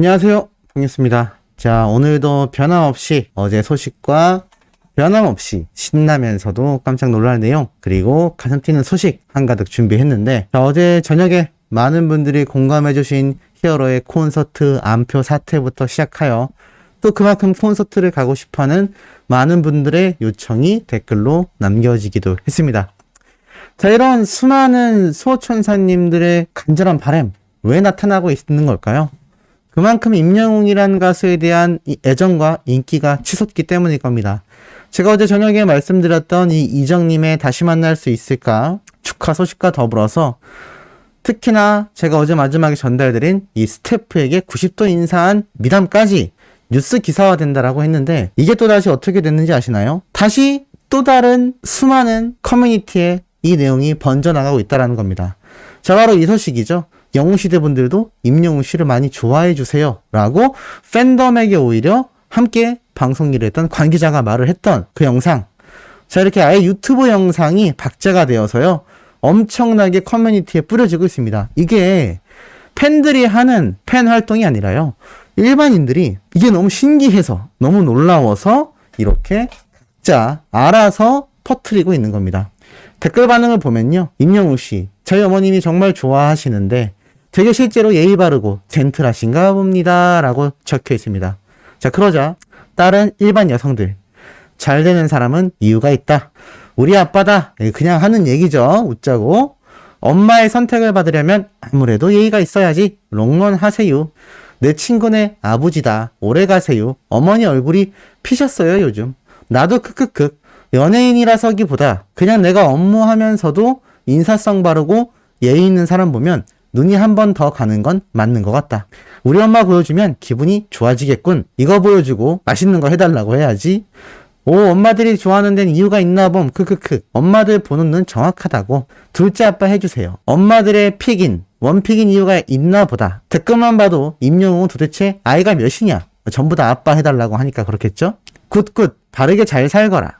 안녕하세요. 반갑습니다. 자, 오늘도 변함없이 어제 소식과 변함없이 신나면서도 깜짝 놀랄 내용, 그리고 가슴 뛰는 소식 한가득 준비했는데, 자, 어제 저녁에 많은 분들이 공감해주신 히어로의 콘서트 안표 사태부터 시작하여 또 그만큼 콘서트를 가고 싶어하는 많은 분들의 요청이 댓글로 남겨지기도 했습니다. 자, 이런 수많은 수호천사님들의 간절한 바람, 왜 나타나고 있는 걸까요? 그만큼 임영웅이라는 가수에 대한 이 애정과 인기가 치솟기 때문일 겁니다. 제가 어제 저녁에 말씀드렸던 이 이정님의 다시 만날 수 있을까 축하 소식과 더불어서 특히나 제가 어제 마지막에 전달드린 이 스태프에게 90도 인사한 미담까지 뉴스 기사화된다라고 했는데, 이게 또다시 어떻게 됐는지 아시나요? 다시 또 다른 수많은 커뮤니티에 이 내용이 번져나가고 있다는 겁니다. 자, 바로 이 소식이죠. 영웅시대 분들도 임영웅 씨를 많이 좋아해 주세요 라고 팬덤에게 오히려 함께 방송 일을 했던 관계자가 말을 했던 그 영상. 자, 이렇게 아예 유튜브 영상이 박제가 되어서요, 엄청나게 커뮤니티에 뿌려지고 있습니다. 이게 팬들이 하는 팬 활동이 아니라요, 일반인들이 이게 너무 신기해서, 너무 놀라워서 이렇게 각자 알아서 퍼뜨리고 있는 겁니다. 댓글 반응을 보면요, 임영웅 씨, 저희 어머님이 정말 좋아하시는데 되게 실제로 예의 바르고 젠틀하신가 봅니다 라고 적혀 있습니다. 자, 그러자 다른 일반 여성들, 잘 되는 사람은 이유가 있다, 우리 아빠다, 그냥 하는 얘기죠. 웃자고. 엄마의 선택을 받으려면 아무래도 예의가 있어야지, 롱런 하세요. 내 친구네 아버지다, 오래 가세요. 어머니 얼굴이 피셨어요 요즘. 나도 크크크. 연예인이라서기보다 그냥 내가 업무하면서도 인사성 바르고 예의 있는 사람 보면 눈이 한 번 더 가는 건 맞는 것 같다. 우리 엄마 보여주면 기분이 좋아지겠군. 이거 보여주고 맛있는 거 해달라고 해야지. 오, 엄마들이 좋아하는 데는 이유가 있나 봄. 크크크. 엄마들 보는 눈 정확하다고. 둘째 아빠 해주세요. 엄마들의 픽인, 원픽인 이유가 있나 보다. 댓글만 봐도 임영웅은 도대체 아이가 몇이냐, 전부 다 아빠 해달라고 하니까 그렇겠죠? 굿굿. 바르게 잘 살거라.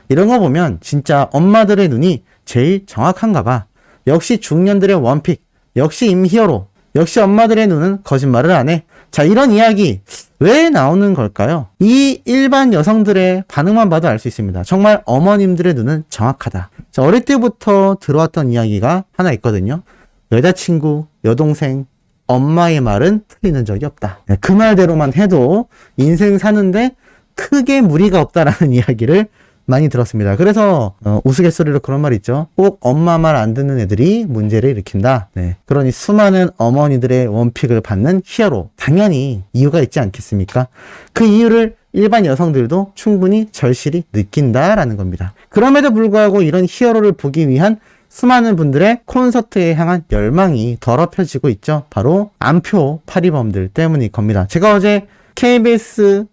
이런 거 보면 진짜 엄마들의 눈이 제일 정확한가 봐. 역시 중년들의 원픽, 역시 임히어로, 역시 엄마들의 눈은 거짓말을 안 해. 자, 이런 이야기 왜 나오는 걸까요? 이 일반 여성들의 반응만 봐도 알 수 있습니다. 정말 어머님들의 눈은 정확하다. 자, 어릴 때부터 들어왔던 이야기가 하나 있거든요. 여자친구, 여동생, 엄마의 말은 틀리는 적이 없다. 그 말대로만 해도 인생 사는데 크게 무리가 없다라는 이야기를 많이 들었습니다. 그래서 우스갯소리로 그런 말 있죠. 꼭 엄마 말 안 듣는 애들이 문제를 일으킨다. 네. 그러니 수많은 어머니들의 원픽을 받는 히어로, 당연히 이유가 있지 않겠습니까? 그 이유를 일반 여성들도 충분히 절실히 느낀다라는 겁니다. 그럼에도 불구하고 이런 히어로를 보기 위한 수많은 분들의 콘서트에 향한 열망이 더럽혀지고 있죠. 바로 안표 파리범들 때문일 겁니다. 제가 어제 KBS,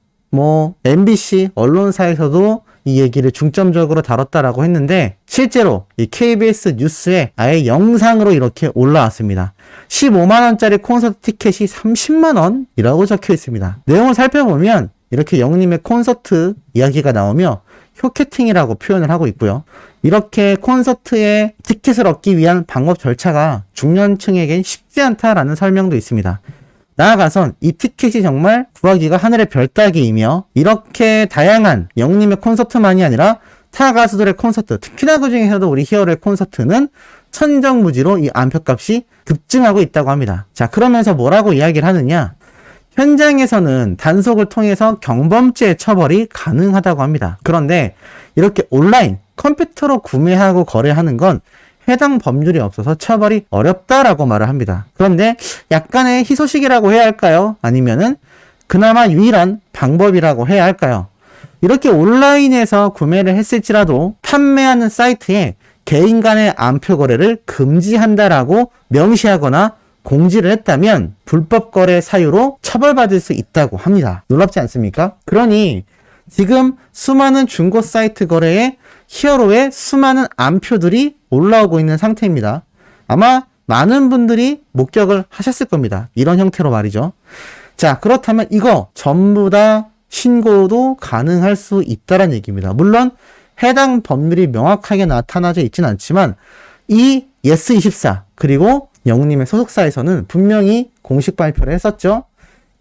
MBC 언론사에서도 이 얘기를 중점적으로 다뤘다라고 했는데, 실제로 이 KBS 뉴스에 아예 영상으로 이렇게 올라왔습니다. 15만원짜리 콘서트 티켓이 30만원이라고 적혀 있습니다. 내용을 살펴보면 이렇게 영웅님의 콘서트 이야기가 나오며 효캐팅이라고 표현을 하고 있고요. 이렇게 콘서트에 티켓을 얻기 위한 방법 절차가 중년층에겐 쉽지 않다라는 설명도 있습니다. 나아가선 이 티켓이 정말 구하기가 하늘의 별 따기이며, 이렇게 다양한 영웅님의 콘서트만이 아니라 타 가수들의 콘서트, 특히나 그 중에서도 우리 히어로의 콘서트는 천정무지로 이 안표값이 급증하고 있다고 합니다. 자, 그러면서 뭐라고 이야기를 하느냐, 현장에서는 단속을 통해서 경범죄 처벌이 가능하다고 합니다. 그런데 이렇게 온라인 컴퓨터로 구매하고 거래하는 건 해당 법률이 없어서 처벌이 어렵다라고 말을 합니다. 그런데 약간의 희소식이라고 해야 할까요? 아니면은 그나마 유일한 방법이라고 해야 할까요? 이렇게 온라인에서 구매를 했을지라도 판매하는 사이트에 개인 간의 안표 거래를 금지한다라고 명시하거나 공지를 했다면 불법 거래 사유로 처벌받을 수 있다고 합니다. 놀랍지 않습니까? 그러니 지금 수많은 중고 사이트 거래에 히어로의 수많은 안표들이 올라오고 있는 상태입니다. 아마 많은 분들이 목격을 하셨을 겁니다. 이런 형태로 말이죠. 자, 그렇다면 이거 전부 다 신고도 가능할 수 있다는 얘기입니다. 물론 해당 법률이 명확하게 나타나져 있진 않지만 이 예스24 그리고 영웅님의 소속사에서는 분명히 공식 발표를 했었죠.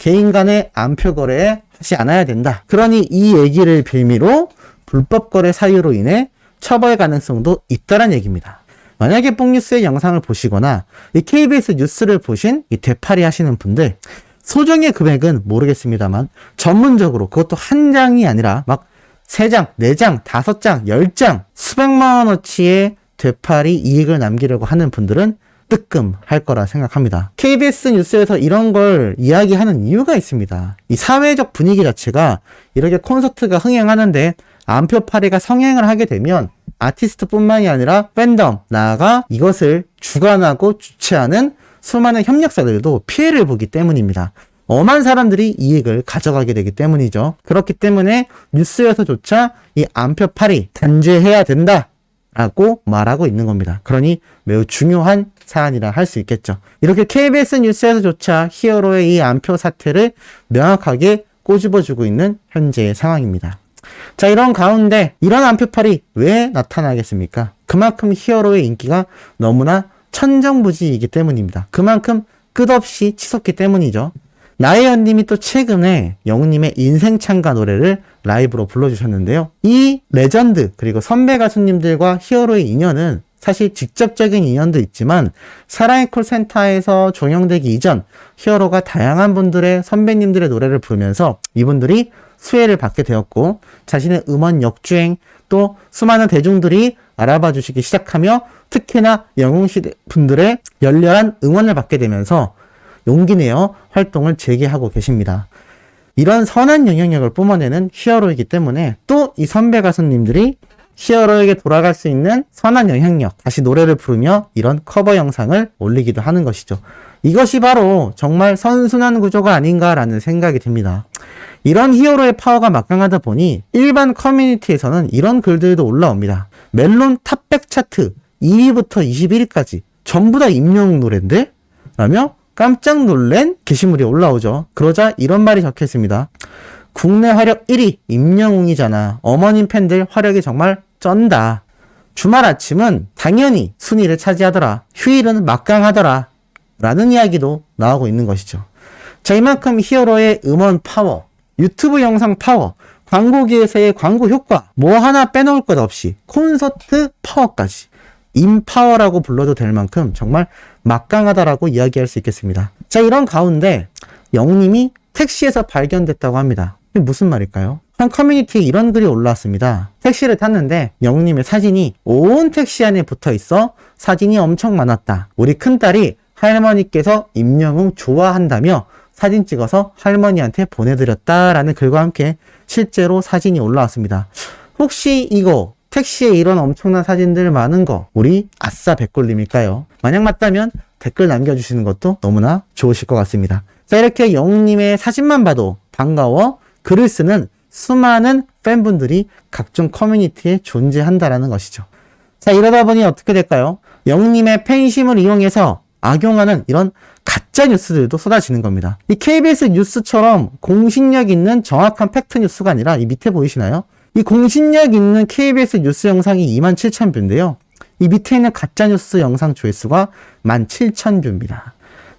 개인 간의 암표 거래 하지 않아야 된다. 그러니 이 얘기를 빌미로 불법 거래 사유로 인해 처벌 가능성도 있다란 얘기입니다. 만약에 뽕뉴스의 영상을 보시거나 이 KBS 뉴스를 보신 이 되팔이 하시는 분들, 소정의 금액은 모르겠습니다만 전문적으로 그것도 한 장이 아니라 막 3장, 4장, 5장, 10장 수백만 원어치의 되팔이 이익을 남기려고 하는 분들은 뜨끔할 거라 생각합니다. KBS 뉴스에서 이런 걸 이야기하는 이유가 있습니다. 이 사회적 분위기 자체가 이렇게 콘서트가 흥행하는데 암표 팔이가 성행을 하게 되면 아티스트뿐만이 아니라 팬덤, 나아가 이것을 주관하고 주최하는 수많은 협력사들도 피해를 보기 때문입니다. 엄한 사람들이 이익을 가져가게 되기 때문이죠. 그렇기 때문에 뉴스에서조차 이 암표 팔이 단죄해야 된다 라고 말하고 있는 겁니다. 그러니 매우 중요한 사안이라 할 수 있겠죠. 이렇게 KBS 뉴스에서조차 히어로의 이 암표 사태를 명확하게 꼬집어주고 있는 현재의 상황입니다. 자, 이런 가운데 이런 암표팔이 왜 나타나겠습니까? 그만큼 히어로의 인기가 너무나 천정부지이기 때문입니다. 그만큼 끝없이 치솟기 때문이죠. 나혜연님이 또 최근에 영웅님의 인생창가 노래를 라이브로 불러주셨는데요. 이 레전드 그리고 선배 가수님들과 히어로의 인연은 사실 직접적인 인연도 있지만 사랑의 콜센터에서 종영되기 이전 히어로가 다양한 분들의 선배님들의 노래를 부르면서 이분들이 수혜를 받게 되었고 자신의 음원 역주행 또 수많은 대중들이 알아봐 주시기 시작하며 특히나 영웅시대 분들의 열렬한 응원을 받게 되면서 용기 내어 활동을 재개하고 계십니다. 이런 선한 영향력을 뿜어내는 히어로이기 때문에 또 이 선배 가수님들이 히어로에게 돌아갈 수 있는 선한 영향력, 다시 노래를 부르며 이런 커버 영상을 올리기도 하는 것이죠. 이것이 바로 정말 선순환 구조가 아닌가라는 생각이 듭니다. 이런 히어로의 파워가 막강하다 보니 일반 커뮤니티에서는 이런 글들도 올라옵니다. 멜론 탑100 차트 2위부터 21위까지 전부 다 임영웅 노래인데? 라며 깜짝 놀란 게시물이 올라오죠. 그러자 이런 말이 적혀 있습니다. 국내 화력 1위 임영웅이잖아. 어머님 팬들 화력이 정말 쩐다. 주말 아침은 당연히 순위를 차지하더라. 휴일은 막강하더라. 라는 이야기도 나오고 있는 것이죠. 자, 이만큼 히어로의 음원 파워, 유튜브 영상 파워, 광고기에서의 광고 효과, 뭐 하나 빼놓을 것 없이 콘서트 파워까지 인파워라고 불러도 될 만큼 정말 막강하다라고 이야기할 수 있겠습니다. 자, 이런 가운데 영웅님이 택시에서 발견됐다고 합니다. 이게 무슨 말일까요? 한 커뮤니티에 이런 글이 올라왔습니다. 택시를 탔는데 영웅님의 사진이 온 택시 안에 붙어 있어 사진이 엄청 많았다. 우리 큰딸이 할머니께서 임영웅 좋아한다며 사진 찍어서 할머니한테 보내드렸다라는 글과 함께 실제로 사진이 올라왔습니다. 혹시 이거 택시에 이런 엄청난 사진들 많은 거 우리 아싸 백골님일까요? 만약 맞다면 댓글 남겨주시는 것도 너무나 좋으실 것 같습니다. 자, 이렇게 영웅님의 사진만 봐도 반가워 글을 쓰는 수많은 팬분들이 각종 커뮤니티에 존재한다라는 것이죠. 자, 이러다 보니 어떻게 될까요? 영웅님의 팬심을 이용해서 악용하는 이런 가짜 뉴스들도 쏟아지는 겁니다. 이 KBS 뉴스처럼 공신력 있는 정확한 팩트 뉴스가 아니라 이 밑에 보이시나요? 이 공신력 있는 KBS 뉴스 영상이 27,000뷰인데요. 이 밑에 있는 가짜 뉴스 영상 조회수가 17,000뷰입니다.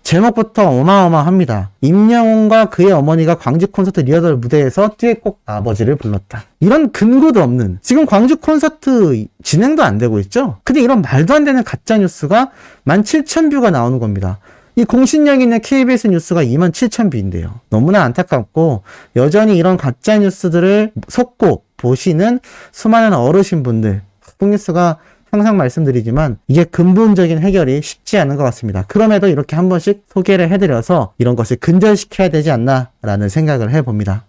제목부터 어마어마합니다. 임영웅과 그의 어머니가 광주 콘서트 리허설 무대에서 듀엣곡 아버지를 불렀다. 이런 근거도 없는, 지금 광주 콘서트 진행도 안 되고 있죠? 근데 이런 말도 안 되는 가짜 뉴스가 17,000뷰가 나오는 겁니다. 이 공신력 있는 KBS 뉴스가 27,000뷰인데요. 너무나 안타깝고 여전히 이런 가짜 뉴스들을 속고 보시는 수많은 어르신분들, 뽕뉴스가 항상 말씀드리지만 이게 근본적인 해결이 쉽지 않은 것 같습니다. 그럼에도 이렇게 한 번씩 소개를 해드려서 이런 것을 근절시켜야 되지 않나 라는 생각을 해봅니다.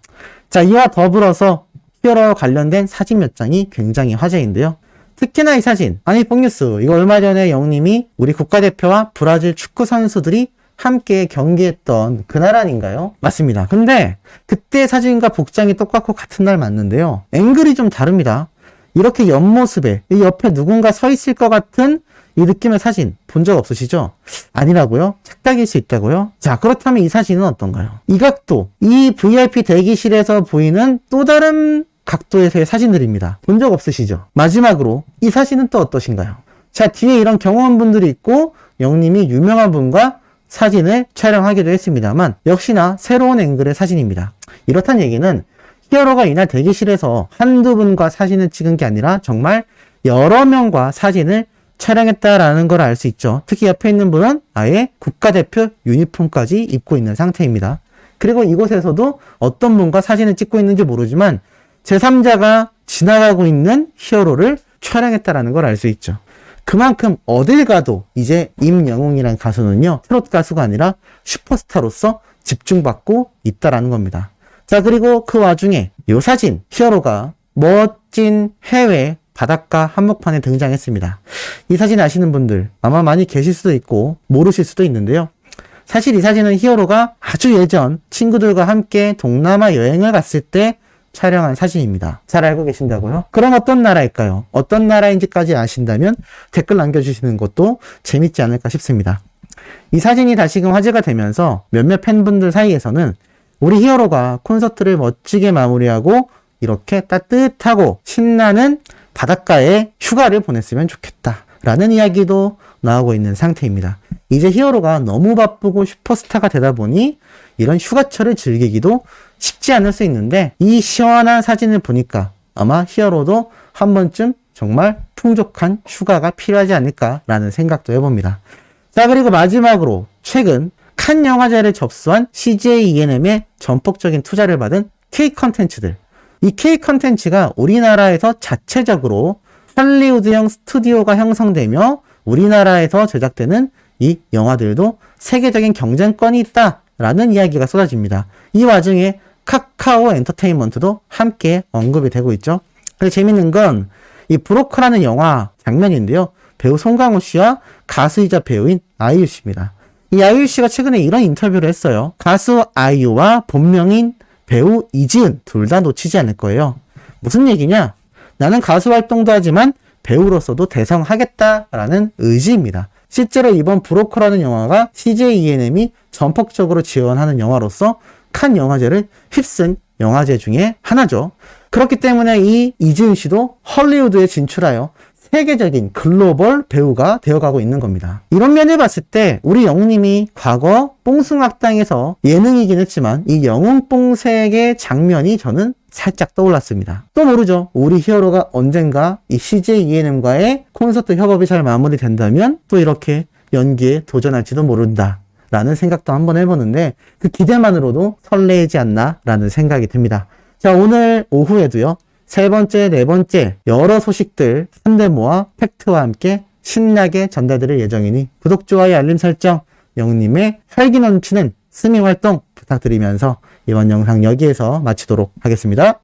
자, 이와 더불어서 히어로와 관련된 사진 몇 장이 굉장히 화제인데요. 특히나 이 사진, 아니 뽕뉴스, 이거 얼마 전에 영웅님이 우리 국가대표와 브라질 축구 선수들이 함께 경기했던 그날 아닌가요? 맞습니다. 근데 그때 사진과 복장이 똑같고 같은 날 맞는데요. 앵글이 좀 다릅니다. 이렇게 옆모습에 이 옆에 누군가 서 있을 것 같은 이 느낌의 사진 본 적 없으시죠? 아니라고요? 착각일 수 있다고요? 자, 그렇다면 이 사진은 어떤가요? 이 각도, 이 VIP 대기실에서 보이는 또 다른 각도에서의 사진들입니다. 본 적 없으시죠? 마지막으로 이 사진은 또 어떠신가요? 자, 뒤에 이런 경호원분들이 있고 영님이 유명한 분과 사진을 촬영하기도 했습니다만 역시나 새로운 앵글의 사진입니다. 이렇단 얘기는 히어로가 이날 대기실에서 한두 분과 사진을 찍은 게 아니라 정말 여러 명과 사진을 촬영했다라는 걸 알 수 있죠. 특히 옆에 있는 분은 아예 국가대표 유니폼까지 입고 있는 상태입니다. 그리고 이곳에서도 어떤 분과 사진을 찍고 있는지 모르지만 제3자가 지나가고 있는 히어로를 촬영했다라는 걸 알 수 있죠. 그만큼 어딜 가도 이제 임영웅이라는 가수는요, 트로트 가수가 아니라 슈퍼스타로서 집중받고 있다라는 겁니다. 자, 그리고 그 와중에 이 사진, 히어로가 멋진 해외 바닷가 한복판에 등장했습니다. 이 사진 아시는 분들 아마 많이 계실 수도 있고 모르실 수도 있는데요. 사실 이 사진은 히어로가 아주 예전 친구들과 함께 동남아 여행을 갔을 때 촬영한 사진입니다. 잘 알고 계신다고요? 그럼 어떤 나라일까요? 어떤 나라인지까지 아신다면 댓글 남겨주시는 것도 재밌지 않을까 싶습니다. 이 사진이 다시금 화제가 되면서 몇몇 팬분들 사이에서는 우리 히어로가 콘서트를 멋지게 마무리하고 이렇게 따뜻하고 신나는 바닷가에 휴가를 보냈으면 좋겠다 라는 이야기도 나오고 있는 상태입니다. 이제 히어로가 너무 바쁘고 슈퍼스타가 되다 보니 이런 휴가철을 즐기기도 쉽지 않을 수 있는데 이 시원한 사진을 보니까 아마 히어로도 한 번쯤 정말 풍족한 휴가가 필요하지 않을까라는 생각도 해봅니다. 자, 그리고 마지막으로 최근 칸 영화제를 접수한 CJ ENM의 전폭적인 투자를 받은 K-컨텐츠들. 이 K-컨텐츠가 우리나라에서 자체적으로 할리우드형 스튜디오가 형성되며 우리나라에서 제작되는 이 영화들도 세계적인 경쟁권이 있다라는 이야기가 쏟아집니다. 이 와중에 카카오 엔터테인먼트도 함께 언급이 되고 있죠. 근데 재밌는 건 이 브로커라는 영화 장면인데요. 배우 송강호 씨와 가수이자 배우인 아이유 씨입니다. 이 아이유 씨가 최근에 이런 인터뷰를 했어요. 가수 아이유와 본명인 배우 이지은 둘 다 놓치지 않을 거예요. 무슨 얘기냐? 나는 가수 활동도 하지만 배우로서도 대성하겠다라는 의지입니다. 실제로 이번 브로커라는 영화가 CJ ENM이 전폭적으로 지원하는 영화로서 칸 영화제를 휩쓴 영화제 중에 하나죠. 그렇기 때문에 이 이지은 씨도 헐리우드에 진출하여 세계적인 글로벌 배우가 되어가고 있는 겁니다. 이런 면을 봤을 때 우리 영웅님이 과거 뽕숭악당에서 예능이긴 했지만 이 영웅뽕색의 장면이 저는 살짝 떠올랐습니다. 또 모르죠. 우리 히어로가 언젠가 이 CJ ENM과의 콘서트 협업이 잘 마무리된다면 또 이렇게 연기에 도전할지도 모른다 라는 생각도 한번 해보는데 그 기대만으로도 설레지 않나 라는 생각이 듭니다. 자, 오늘 오후에도요. 세 번째, 네 번째 여러 소식들 한데 모아 팩트와 함께 신나게 전달드릴 예정이니 구독, 좋아요, 알림 설정, 영웅님의 활기 넘치는 스밍 활동 부탁드리면서 이번 영상 여기에서 마치도록 하겠습니다.